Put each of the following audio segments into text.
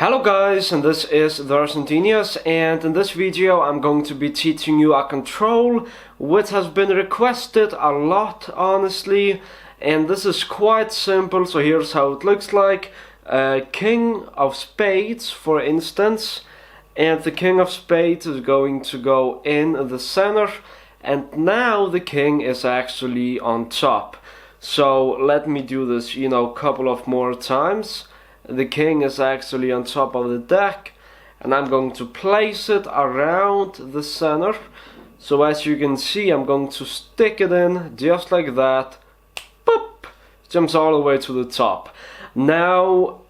Hello guys, and this is TheRussianGenius, and in this video I'm going to be teaching you a control which has been requested a lot, honestly, and this is quite simple. So here's how it looks like. King of Spades, for instance, and the King of Spades is going to go in the center, and now the King is actually on top. So let me do this, a couple of more times. The King is actually on top of the deck, and I'm going to place it around the center. So as you can see, I'm going to stick it in just like that. Boop! Jumps all the way to the top. Now,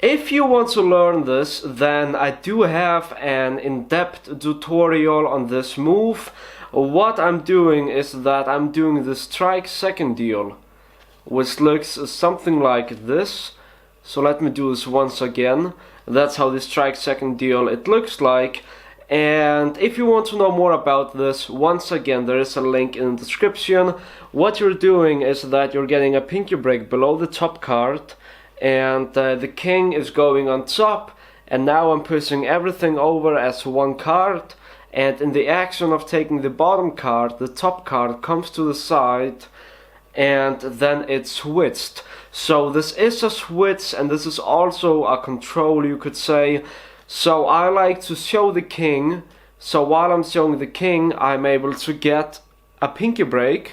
if you want to learn this, then I do have an in-depth tutorial on this move. What I'm doing is that I'm doing the strike second deal, which looks something like this. So let me do this once again. That's how the strike second deal it looks like. And if you want to know more about this, once again there is a link in the description. What you're doing is that you're getting a pinky break below the top card, and the King is going on top, and now I'm pushing everything over as one card, and in the action of taking the bottom card, the top card comes to the side, and then it's switched. So this is a switch, and this is also a control, you could say. So I like to show the King, so while I'm showing the King I'm able to get a pinky break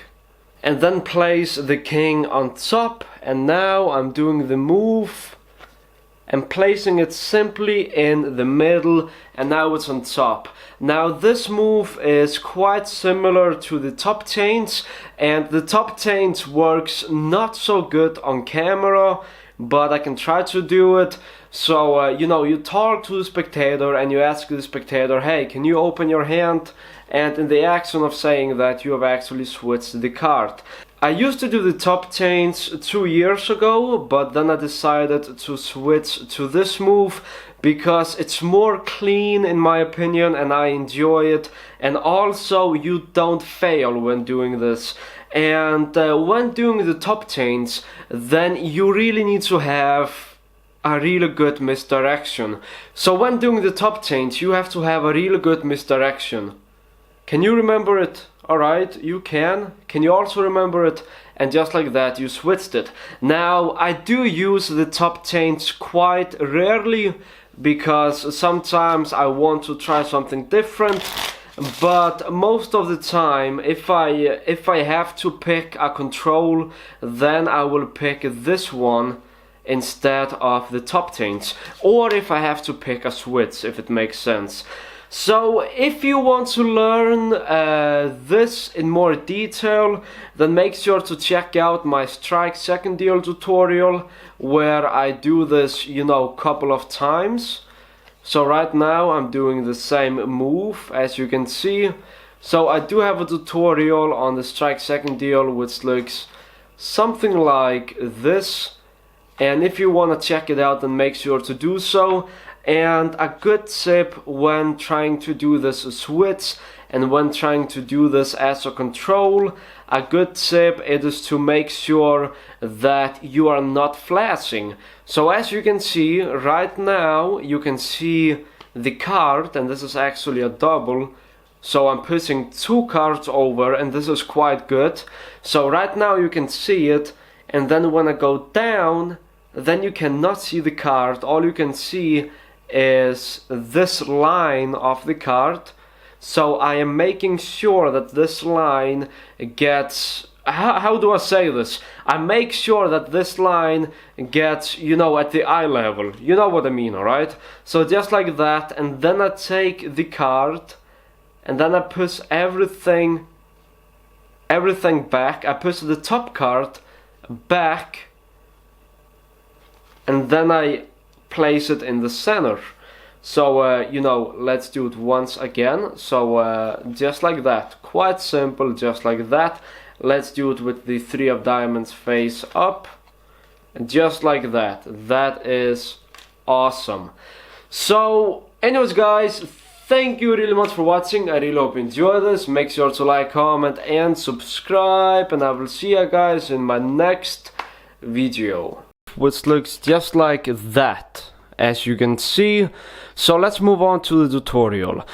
and then place the King on top, and now I'm doing the move and placing it simply in the middle, and now it's on top. Now this move is quite similar to the top change, and the top change works not so good on camera, but I can try to do it. So you talk to the spectator and you ask the spectator, hey, can you open your hand? And in the action of saying that, you have actually switched the card. I used to do the top change 2 years ago, but then I decided to switch to this move because it's more clean in my opinion, and I enjoy it, and also you don't fail when doing this. And when doing the top change, then you really need to have a really good misdirection. So when doing the top change, you have to have a really good misdirection. Can you remember it? Alright, you can. Can you also remember it? And just like that, you switched it. Now, I do use the top change quite rarely, because sometimes I want to try something different. But most of the time, if I have to pick a control, then I will pick this one instead of the top change. Or if I have to pick a switch, if it makes sense. So if you want to learn this in more detail, then make sure to check out my strike second deal tutorial, where I do this, couple of times. So right now I'm doing the same move, as you can see. So I do have a tutorial on the strike second deal which looks something like this, and if you want to check it out, then make sure to do so. And a good tip when trying to do this switch and when trying to do this as a control, a good tip is to make sure that you are not flashing. So as you can see right now, you can see the card, and this is actually a double. So I'm pushing 2 cards over, and this is quite good. So right now you can see it, and then when I go down, then you cannot see the card. All you can see is this line of the card. So I am making sure that this line gets, how do I say this? I make sure that this line gets, at the eye level. You know what I mean, alright? So just like that, and then I take the card, and then I push everything back. I push the top card back, and then I place it in the center. So let's do it once again. So just like that, quite simple, just like that. Let's do it with the 3 of diamonds face up, and just like that. That is awesome. So anyways guys, thank you really much for watching. I really hope you enjoy this. Make sure to like, comment and subscribe, and I will see you guys in my next video, which looks just like that. as you can see. So let's move on to the tutorial.